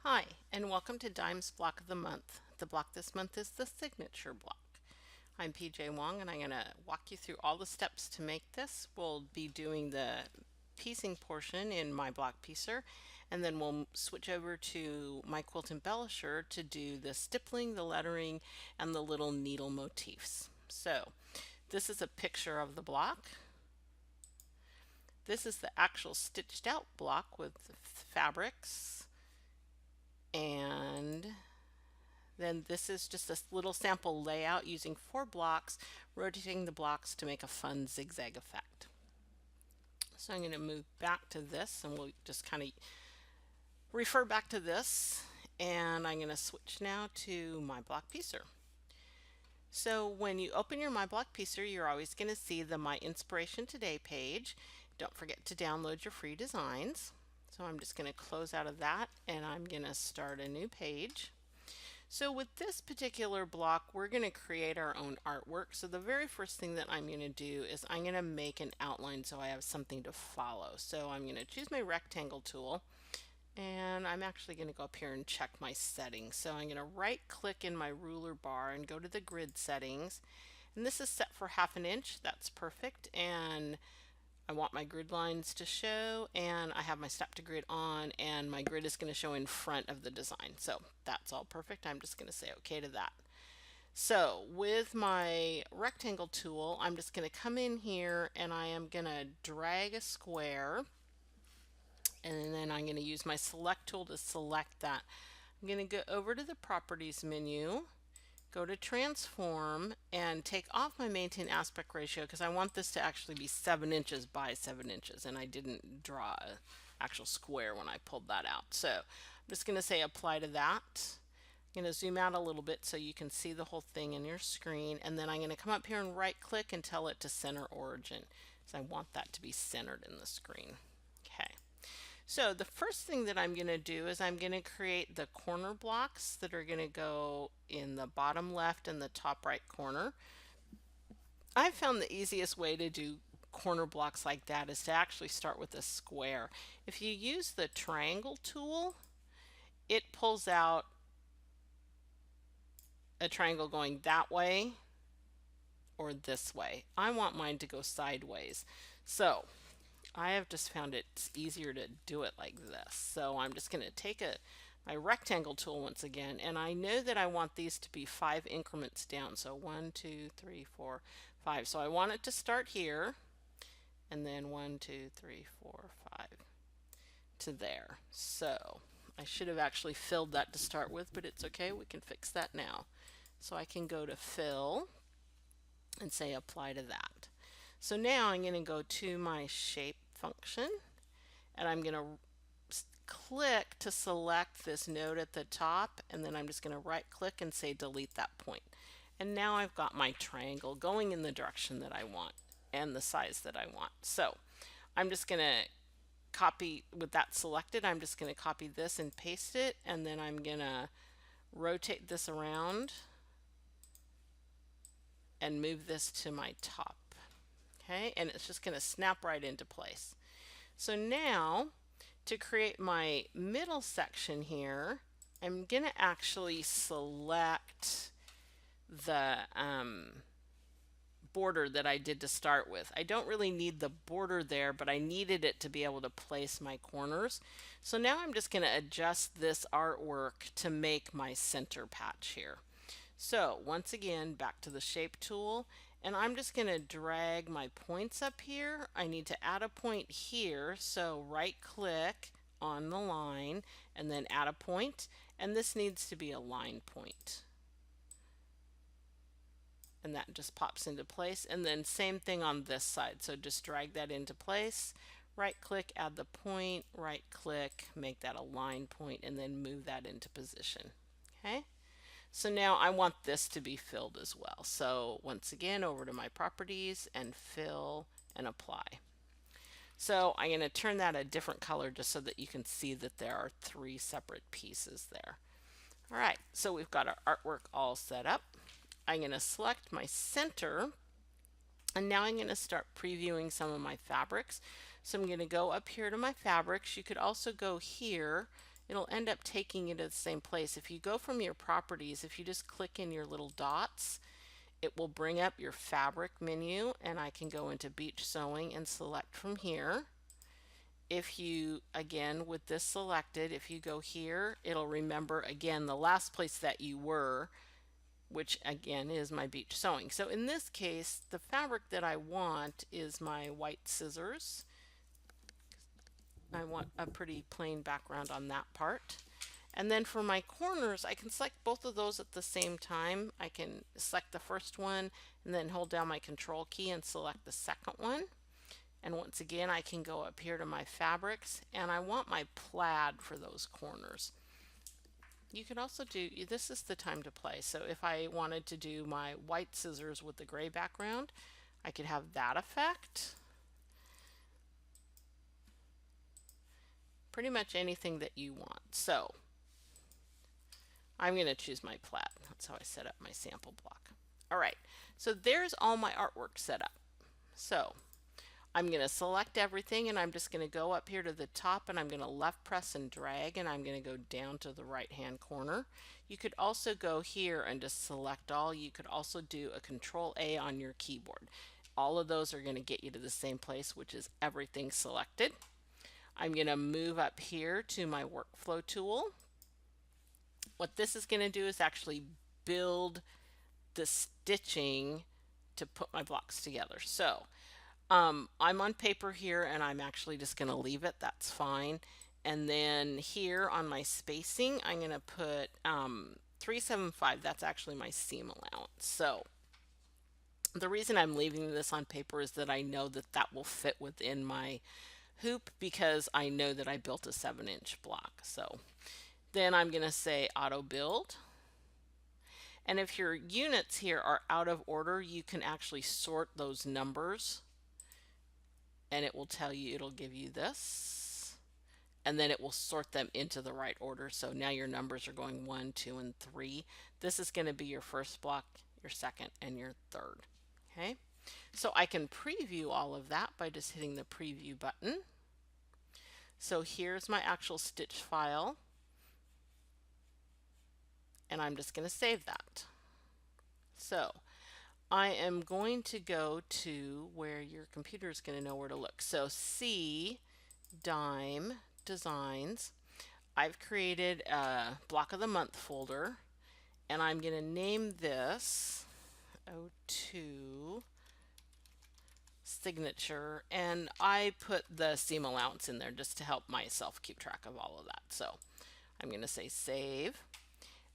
Hi, and welcome to Dime's Block of the Month. The block this month is the signature block. I'm PJ Wong, and I'm going to walk you through all the steps to make this. We'll be doing the piecing portion in my block piecer, and then we'll switch over to my quilt embellisher to do the stippling, the lettering, and the little needle motifs. So, this is a picture of the block. This is the actual stitched out block with fabrics, and then this is just a little sample layout using 4 blocks, rotating the blocks to make a fun zigzag effect. So I'm going to move back to this, and we'll just kind of refer back to this, and I'm going to switch now to my block piecer. So when you open your My Block Piecer, you're always going to see the My Inspiration Today page. Don't forget to download your free designs. So I'm just going to close out of that, and I'm going to start a new page. So with this particular block, we're going to create our own artwork. So the very first thing that I'm going to do is I'm going to make an outline so I have something to follow. So I'm going to choose my rectangle tool, and I'm actually going to go up here and check my settings. So I'm going to right click in my ruler bar and go to the grid settings. And this is set for 1/2 inch. That's perfect. And I want my grid lines to show, and I have my step to grid on, and my grid is going to show in front of the design. So that's all perfect. I'm just going to say okay to that. So with my rectangle tool, I'm just going to come in here and I am going to drag a square, and then I'm going to use my select tool to select that. I'm going to go over to the properties menu, go to transform, and take off my maintain aspect ratio because I want this to actually be 7 inches by 7 inches, and I didn't draw an actual square when I pulled that out. So I'm just going to say apply to that. I'm going to zoom out a little bit so you can see the whole thing in your screen, and then I'm going to come up here and right click and tell it to center origin. So I want that to be centered in the screen. Okay. So the first thing that I'm going to do is I'm going to create the corner blocks that are going to go in the bottom left and the top right corner. I found the easiest way to do corner blocks like that is to actually start with a square. If you use the triangle tool, it pulls out a triangle going that way or this way. I want mine to go sideways. So I have just found it's easier to do it like this. So I'm just going to take my rectangle tool once again, and I know that I want these to be 5 increments down. So 1, 2, 3, 4, 5. So I want it to start here, and then 1, 2, 3, 4, 5 to there. So I should have actually filled that to start with, but it's okay. We can fix that now. So I can go to fill and say apply to that. So now I'm going to go to my shape function, and I'm going to click to select this node at the top, and then I'm just going to right click and say delete that point. And now I've got my triangle going in the direction that I want and the size that I want. So I'm just going to copy, with that selected, I'm just going to copy this and paste it, and then I'm going to rotate this around and move this to my top. Okay, and it's just going to snap right into place. So now to create my middle section here, I'm going to actually select the border that I did to start with. I don't really need the border there, but I needed it to be able to place my corners. So now I'm just going to adjust this artwork to make my center patch here. So once again, back to the shape tool, and I'm just going to drag my points up here. I need to add a point here, so right click on the line and then add a point, and this needs to be a line point. And that just pops into place, and then same thing on this side. So just drag that into place, right click, add the point, right click, make that a line point, and then move that into position. Okay. So now I want this to be filled as well. So once again, over to my properties and fill and apply. So I'm going to turn that a different color just so that you can see that there are 3 separate pieces there. All right, so we've got our artwork all set up. I'm going to select my center, and now I'm going to start previewing some of my fabrics. So I'm going to go up here to my fabrics. You could also go here it'll end up taking you to the same place. If you go from your properties, if you just click in your little dots, it will bring up your fabric menu, and I can go into beach sewing and select from here. If you, again, with this selected, if you go here, it'll remember again the last place that you were, which again is my beach sewing. So in this case, the fabric that I want is my white scissors. I want a pretty plain background on that part. And then for my corners, I can select both of those at the same time. I can select the first one and then hold down my control key and select the second one. And once again, I can go up here to my fabrics, and I want my plaid for those corners. You could also do, this is the time to play. So if I wanted to do my white scissors with the gray background, I could have that effect. Pretty much anything that you want. So I'm going to choose my plaid. That's how I set up my sample block. All right, so there's all my artwork set up. So I'm going to select everything, and I'm just going to go up here to the top, and I'm going to left press and drag, and I'm going to go down to the right hand corner. You could also go here and just select all. You could also do a Control A on your keyboard. All of those are going to get you to the same place, which is everything selected. I'm going to move up here to my workflow tool. What this is going to do is actually build the stitching to put my blocks together. So I'm on paper here, and I'm actually just going to leave it. That's fine. And then here on my spacing, I'm going to put 375. That's actually my seam allowance. So the reason I'm leaving this on paper is that I know that that will fit within my hoop, because I know that I built a 7-inch block. So then I'm going to say auto build. And if your units here are out of order, you can actually sort those numbers, and it will tell you, it'll give you this, and then it will sort them into the right order. So now your numbers are going 1, 2, and 3. This is going to be your first block, your second, and your third. Okay, so I can preview all of that by just hitting the preview button. So here's my actual stitch file, and I'm just going to save that. So I am going to go to where your computer is going to know where to look. So C, Dime, Designs. I've created a block of the month folder, and I'm going to name this O2 signature, and I put the seam allowance in there just to help myself keep track of all of that. So I'm going to say save.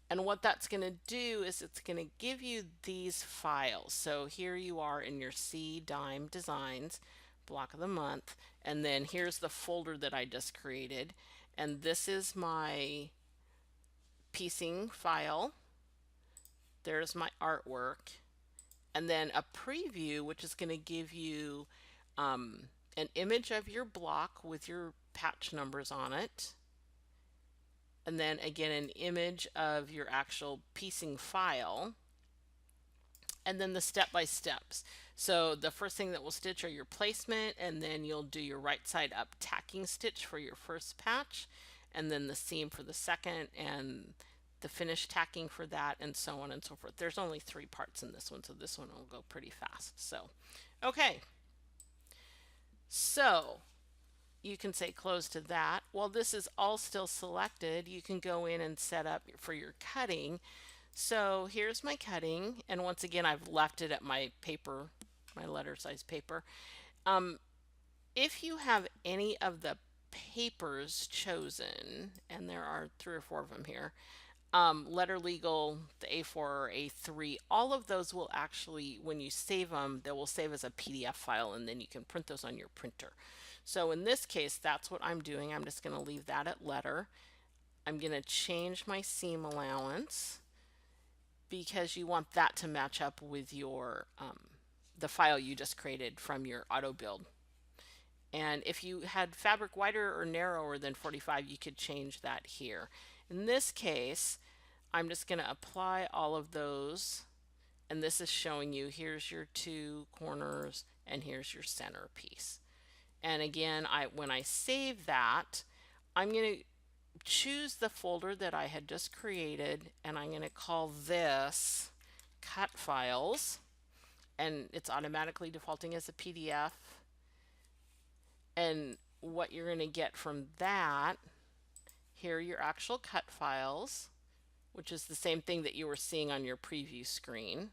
And what that's going to do is it's going to give you these files. So here you are in your C Dime Designs block of the month, and then here's the folder that I just created, and this is my piecing file. There's my artwork, and then a preview, which is going to give you an image of your block with your patch numbers on it. And then again, an image of your actual piecing file, and then the step-by-steps. So the first thing that we'll stitch are your placement, and then you'll do your right side up tacking stitch for your first patch, and then the seam for the second, and the finish tacking for that, and so on and so forth. There's only 3 parts in this one, so this one will go pretty fast. So, okay. So you can say close to that. While this is all still selected, you can go in and set up for your cutting. So here's my cutting, and once again I've left it at my paper, my letter size paper. If you have any of the papers chosen, and there are 3 or 4 of them here, letter legal, the A4 or A3, all of those will actually, when you save them, they will save as a PDF file, and then you can print those on your printer. So in this case, that's what I'm doing. I'm just going to leave that at letter. I'm going to change my seam allowance, because you want that to match up with your the file you just created from your auto build. And if you had fabric wider or narrower than 45, you could change that here. In this case, I'm just going to apply all of those, and this is showing you here's your 2 corners and here's your center piece. And again, when I save that, I'm going to choose the folder that I had just created, and I'm going to call this cut files, and it's automatically defaulting as a PDF. And what you're going to get from that, here are your actual cut files, which is the same thing that you were seeing on your preview screen.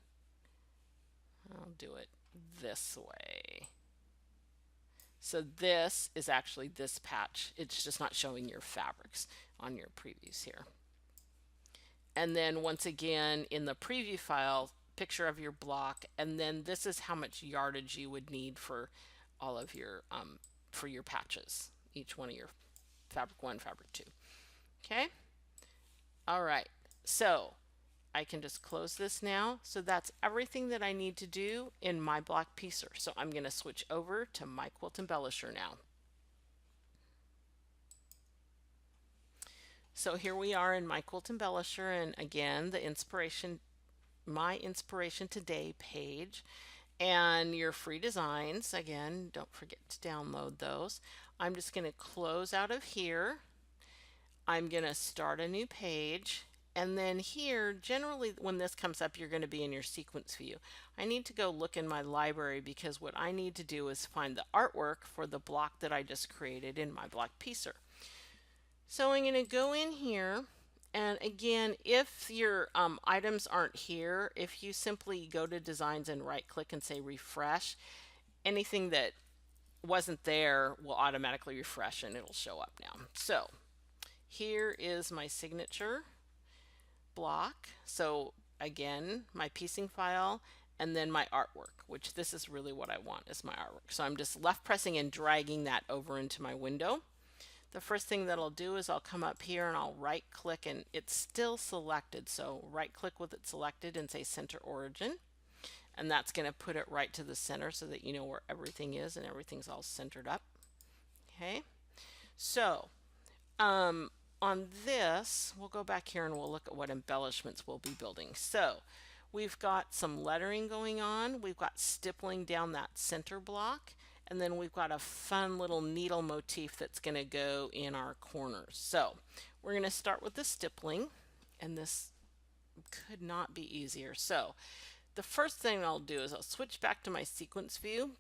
I'll do it this way. So this is actually this patch. It's just not showing your fabrics on your previews here. And then once again in the preview file, picture of your block, and then this is how much yardage you would need for all of your for your patches, each one of your fabric 1, fabric 2. Okay. All right. So I can just close this now. So that's everything that I need to do in my block piecer. So I'm going to switch over to my quilt embellisher now. So here we are in my quilt embellisher, and again the my inspiration today page, and your free designs. Again, don't forget to download those. I'm just going to close out of here. I'm going to start a new page. And then here, generally when this comes up, you're going to be in your sequence view. I need to go look in my library because what I need to do is find the artwork for the block that I just created in my block piecer. So I'm going to go in here, and again, if your items aren't here, if you simply go to designs and right click and say refresh, anything that wasn't there will automatically refresh and it'll show up now. So here is my signature block. So again, my piecing file, and then my artwork, which this is really what I want is my artwork. So I'm just left pressing and dragging that over into my window. The first thing that I'll do is I'll come up here and I'll right click, and it's still selected. So right click with it selected and say center origin. And that's going to put it right to the center so that you know where everything is and everything's all centered up. Okay. So on this, we'll go back here and we'll look at what embellishments we'll be building. So we've got some lettering going on. We've got stippling down that center block. And then we've got a fun little needle motif that's going to go in our corners. So we're going to start with the stippling, and this could not be easier. So the first thing I'll do is I'll switch back to my sequence view.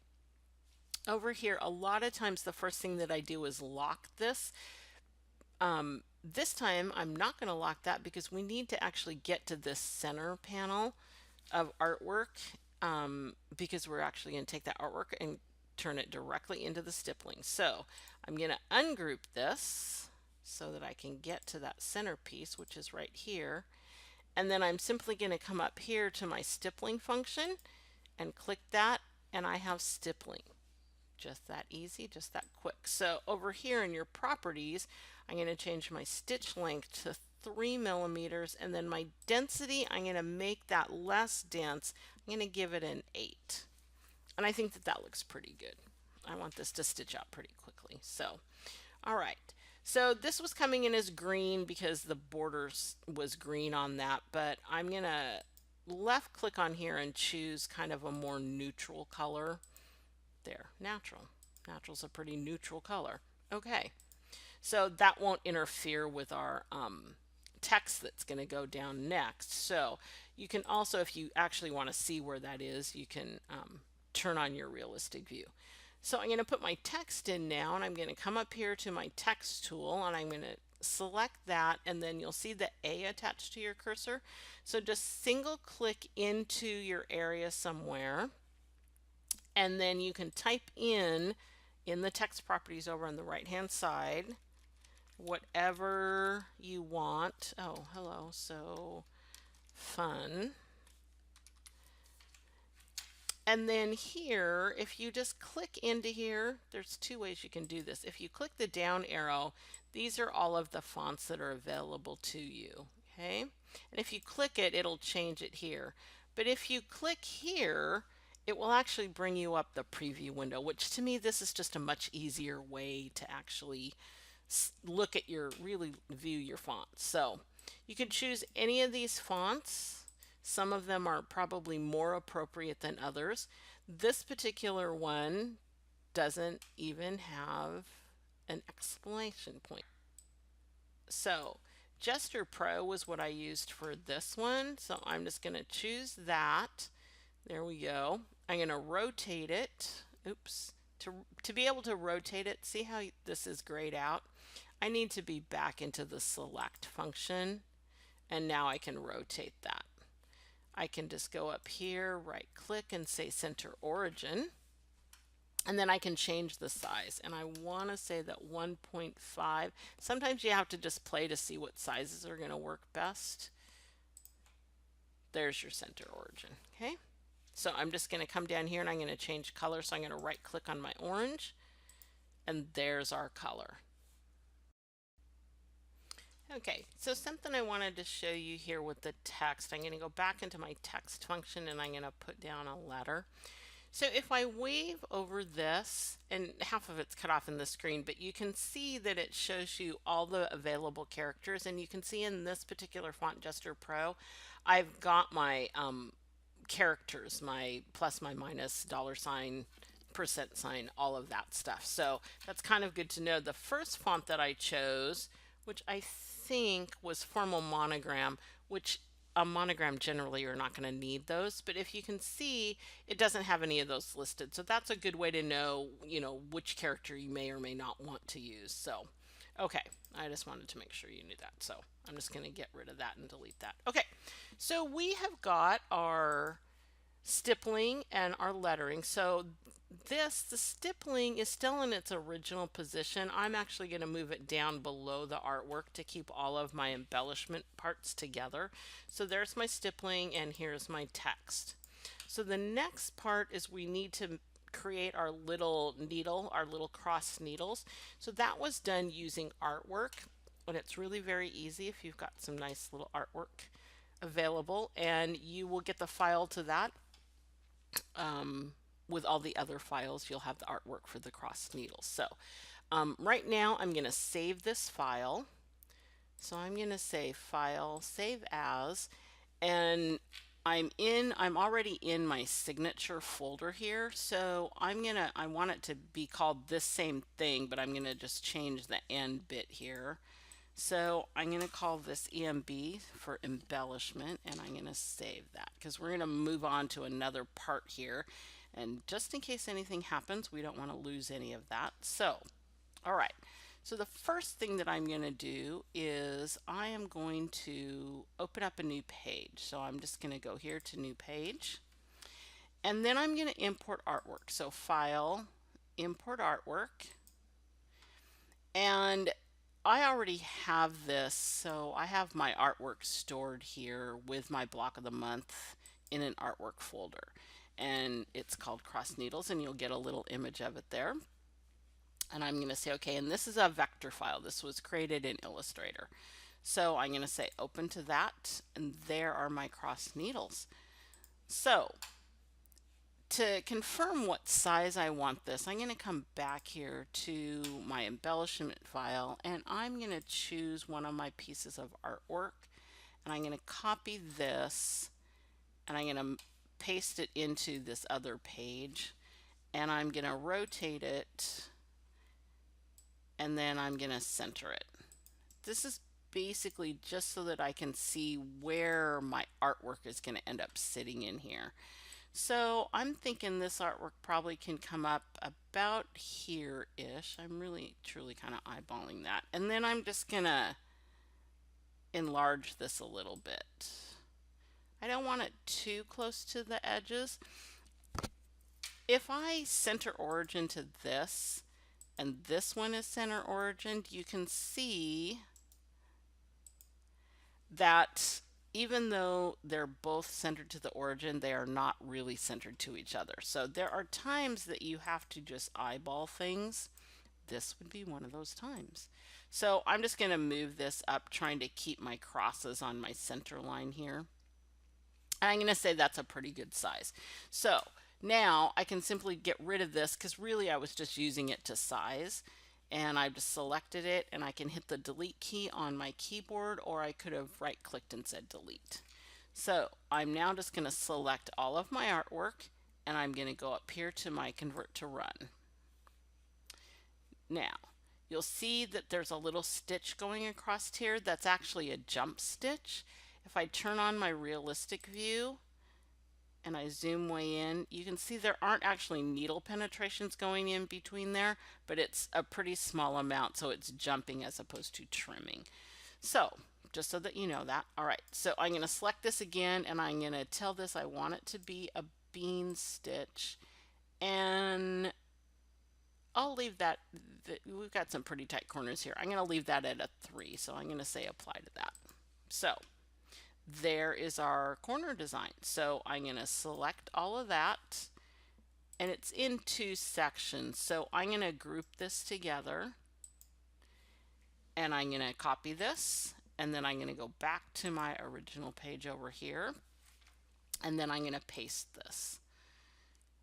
Over here, a lot of times the first thing that I do is lock this. This time I'm not going to lock that because we need to actually get to this center panel of artwork, because we're actually going to take that artwork and turn it directly into the stippling. So I'm going to ungroup this so that I can get to that center piece, which is right here. And then I'm simply going to come up here to my stippling function and click that, and I have stippling. Just that easy, just that quick. So over here in your properties, I'm going to change my stitch length to 3 millimeters, and then my density, I'm going to make that less dense. I'm going to give it an 8. And I think that that looks pretty good. I want this to stitch out pretty quickly. So, all right. So this was coming in as green because the borders was green on that, but I'm going to left click on here and choose kind of a more neutral color. There, natural. Natural's a pretty neutral color. Okay. So that won't interfere with our text that's going to go down next. So you can also, if you actually want to see where that is, you can turn on your realistic view. So I'm going to put my text in now, and I'm going to come up here to my text tool, and I'm going to select that, and then you'll see the A attached to your cursor. So just single click into your area somewhere, and then you can type in the text properties over on the right hand side whatever you want. Oh, hello. So fun. And then here, if you just click into here, there's two ways you can do this. If you click the down arrow, these are all of the fonts that are available to you. Okay. And if you click it, it'll change it here. But if you click here, it will actually bring you up the preview window, which to me, this is just a much easier way to actually look at really view your fonts. So you can choose any of these fonts. Some of them are probably more appropriate than others. This particular one doesn't even have an exclamation point. So Gesture Pro was what I used for this one. So I'm just going to choose that. There we go. I'm going to rotate it. Oops. To be able to rotate it, see how this is grayed out? I need to be back into the select function, and now I can rotate that. I can just go up here, right click and say center origin, and then I can change the size, and I want to say that 1.5. Sometimes you have to just play to see what sizes are going to work best. There's your center origin. Okay, so I'm just going to come down here and I'm going to change color. So I'm going to right click on my orange, and there's our color. Okay, so something I wanted to show you here with the text. I'm going to go back into my text function and I'm going to put down a letter. So if I wave over this, and half of it's cut off in the screen, but you can see that it shows you all the available characters, and you can see in this particular font, Gesture Pro, I've got my characters, my plus, my minus, dollar sign, percent sign, all of that stuff. So that's kind of good to know. The first font that I chose, which I think was Formal Monogram, which a monogram generally you're not going to need those, but if you can see, it doesn't have any of those listed. So that's a good way to know, which character you may or may not want to use. So, okay, I just wanted to make sure you knew that. So I'm just going to get rid of that and delete that. Okay, so we have got our stippling and our lettering. So the stippling is still in its original position. I'm actually going to move it down below the artwork to keep all of my embellishment parts together. So there's my stippling and here's my text. So the next part is we need to create our little needle, our little cross needles. So that was done using artwork, and it's really very easy if you've got some nice little artwork available, and you will get the file to that. With all the other files, you'll have the artwork for the cross needles. So right now I'm going to save this file. So I'm going to say File, Save As, and I'm already in my signature folder here. So I want it to be called this same thing, but I'm going to just change the end bit here. So I'm going to call this EMB for embellishment, and I'm going to save that because we're going to move on to another part here. And just in case anything happens, we don't want to lose any of that. So, all right. So the first thing that I'm going to do is I am going to open up a new page. So I'm just going to go here to New Page. And then I'm going to import artwork. So File, Import Artwork. And I already have this, so I have my artwork stored here with my block of the month in an artwork folder. And it's called Cross Needles, and you'll get a little image of it there. And I'm going to say, okay, and this is a vector file. This was created in Illustrator. So I'm going to say open to that, and there are my cross needles. So to confirm what size I want this, I'm going to come back here to my embellishment file, and I'm going to choose one of my pieces of artwork, and I'm going to copy this, and I'm going to paste it into this other page, and I'm going to rotate it, and then I'm going to center it. This is basically just so that I can see where my artwork is going to end up sitting in here. So I'm thinking this artwork probably can come up about here-ish. I'm really truly kind of eyeballing that. And then I'm just going to enlarge this a little bit. I don't want it too close to the edges. If I center origin to this, and this one is center origin, you can see that even though they're both centered to the origin, they are not really centered to each other. So there are times that you have to just eyeball things. This would be one of those times. So I'm just going to move this up, trying to keep my crosses on my center line here. And I'm going to say that's a pretty good size. So now I can simply get rid of this because really I was just using it to size. And I've just selected it, and I can hit the delete key on my keyboard, or I could have right clicked and said delete. So I'm now just going to select all of my artwork, and I'm going to go up here to my convert to run. Now you'll see that there's a little stitch going across here. That's actually a jump stitch. If I turn on my realistic view and I zoom way in, you can see there aren't actually needle penetrations going in between there, but it's a pretty small amount, so it's jumping as opposed to trimming. So just so that you know that. All right, so I'm going to select this again, and I'm going to tell this I want it to be a bean stitch, and I'll leave that, we've got some pretty tight corners here. I'm going to leave that at a 3, so I'm going to say apply to that. So there is our corner design. So I'm going to select all of that, and it's in 2 sections. So I'm going to group this together, and I'm going to copy this, and then I'm going to go back to my original page over here, and then I'm going to paste this,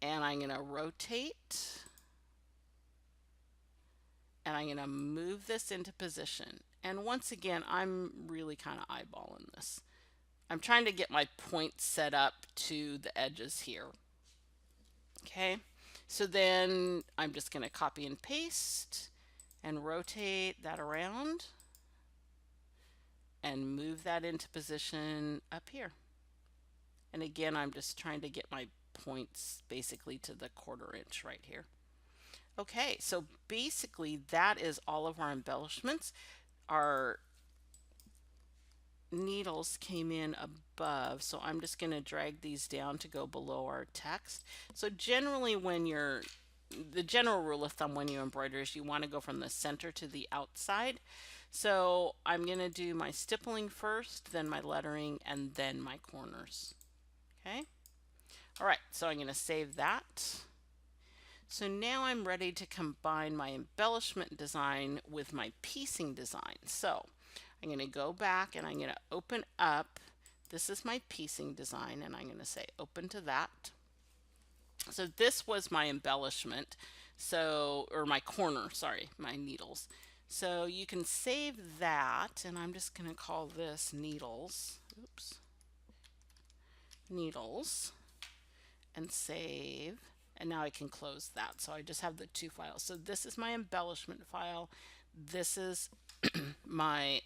and I'm going to rotate, and I'm going to move this into position. And once again, I'm really kind of eyeballing this. I'm trying to get my points set up to the edges here. Okay, so then I'm just going to copy and paste and rotate that around and move that into position up here. And again, I'm just trying to get my points basically to the 1/4 inch right here. Okay, so basically that is all of our embellishments. Our needles came in above, so I'm just going to drag these down to go below our text. So generally when the general rule of thumb when you embroider is you want to go from the center to the outside. So I'm going to do my stippling first, then my lettering, and then my corners. Okay. All right, so I'm going to save that. So now I'm ready to combine my embellishment design with my piecing design. So I'm going to go back and I'm going to open up. This is my piecing design, and I'm going to say open to that. So this was my embellishment, so, or my corner, sorry, my needles. So you can save that, and I'm just going to call this needles. Oops. Needles, and save. And now I can close that. So I just have the 2 files. So this is my embellishment file. This is my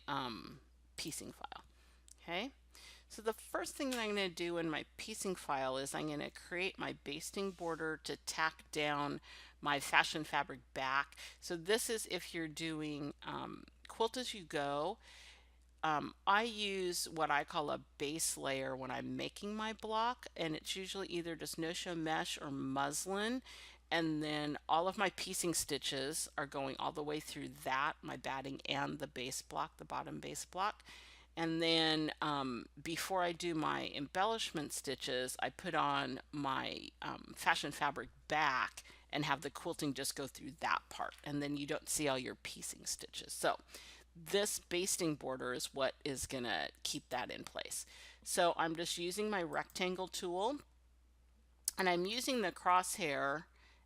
piecing file. Okay. So the first thing that I'm going to do in my piecing file is I'm going to create my basting border to tack down my fashion fabric back. So this is if you're doing quilt as you go. I use what I call a base layer when I'm making my block, and it's usually either just no-show mesh or muslin, and then all of my piecing stitches are going all the way through that, my batting and the base block, the bottom base block. And then before I do my embellishment stitches, I put on my fashion fabric back and have the quilting just go through that part, and then you don't see all your piecing stitches. So this basting border is what is going to keep that in place. So I'm just using my rectangle tool, and I'm using the crosshair,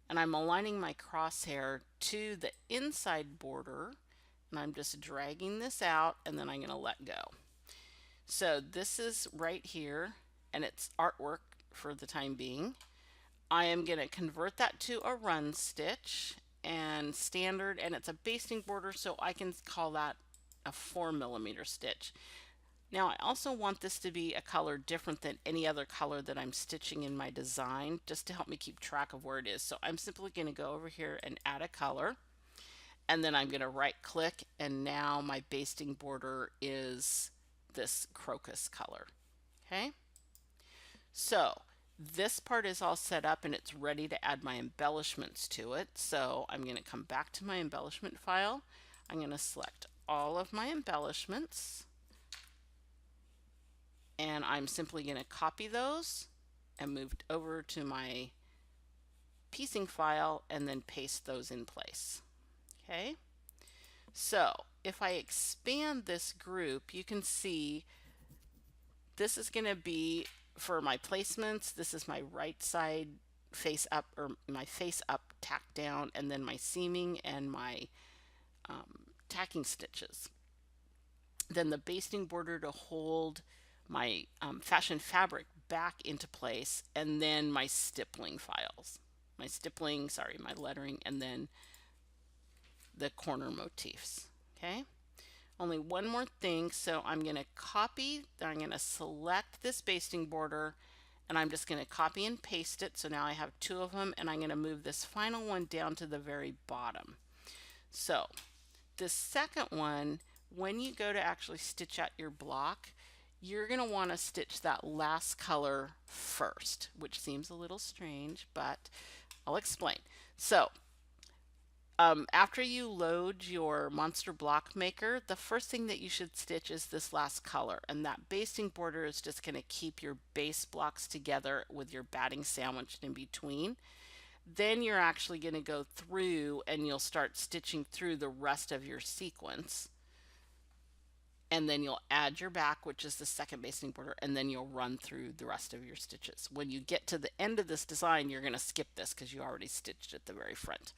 and I'm aligning my crosshair to the inside border, and I'm just dragging this out, and then I'm going to let go. So this is right here, and it's artwork for the time being. I am going to convert that to a run stitch and standard, and it's a basting border, so I can call that a 4mm stitch. Now I also want this to be a color different than any other color that I'm stitching in my design, just to help me keep track of where it is. So I'm simply going to go over here and add a color, and then I'm going to right click, and now my basting border is this crocus color. Okay, so this part is all set up and it's ready to add my embellishments to it. So I'm going to come back to my embellishment file. I'm going to select all of my embellishments, and I'm simply going to copy those and move over to my piecing file and then paste those in place. Okay, so if I expand this group, you can see this is going to be for my placements. This is my right side face up, or my face up tack down, and then my seaming and my tacking stitches. Then the basting border to hold my fashion fabric back into place, and then my stippling files. My stippling, sorry, my lettering, and then the corner motifs. Okay, only one more thing. So I'm going to copy, I'm going to select this basting border, and I'm just going to copy and paste it. So now I have two of them, and I'm going to move this final one down to the very bottom. So the second one, when you go to actually stitch out your block, you're going to want to stitch that last color first, which seems a little strange, but I'll explain. So after you load your monster block maker, the first thing that you should stitch is this last color, and that basting border is just going to keep your base blocks together with your batting sandwiched in between. Then you're actually going to go through and you'll start stitching through the rest of your sequence, and then you'll add your back, which is the second basting border, and then you'll run through the rest of your stitches. When you get to the end of this design, you're going to skip this because you already stitched at the very front.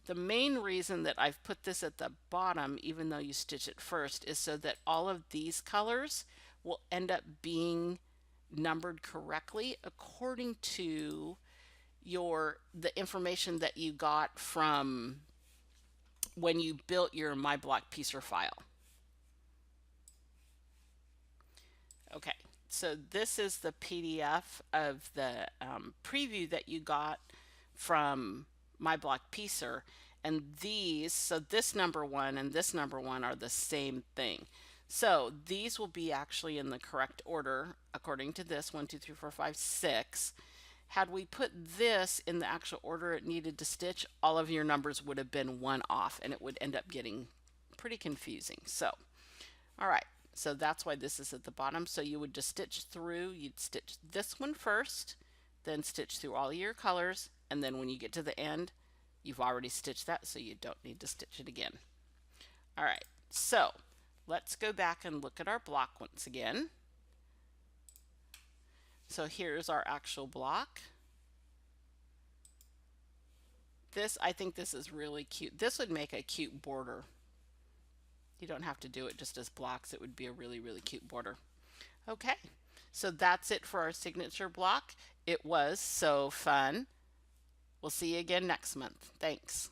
The main reason that I've put this at the bottom, even though you stitch it first, is so that all of these colors will end up being numbered correctly according to the information that you got from when you built your My Block Piecer file. Okay, so this is the PDF of the preview that you got from My Block Piecer, and these, so this number one and this number one are the same thing. So these will be actually in the correct order according to this 1, 2, 3, 4, 5, 6. Had we put this in the actual order it needed to stitch, all of your numbers would have been one off, and it would end up getting pretty confusing. So, all right, so that's why this is at the bottom. So you would just stitch through, you'd stitch this one first, then stitch through all your colors, and then when you get to the end, you've already stitched that, so you don't need to stitch it again. All right, so let's go back and look at our block once again. So here's our actual block. I think this is really cute. This would make a cute border. You don't have to do it just as blocks. It would be a really, really cute border. Okay, so that's it for our signature block. It was so fun. We'll see you again next month. Thanks.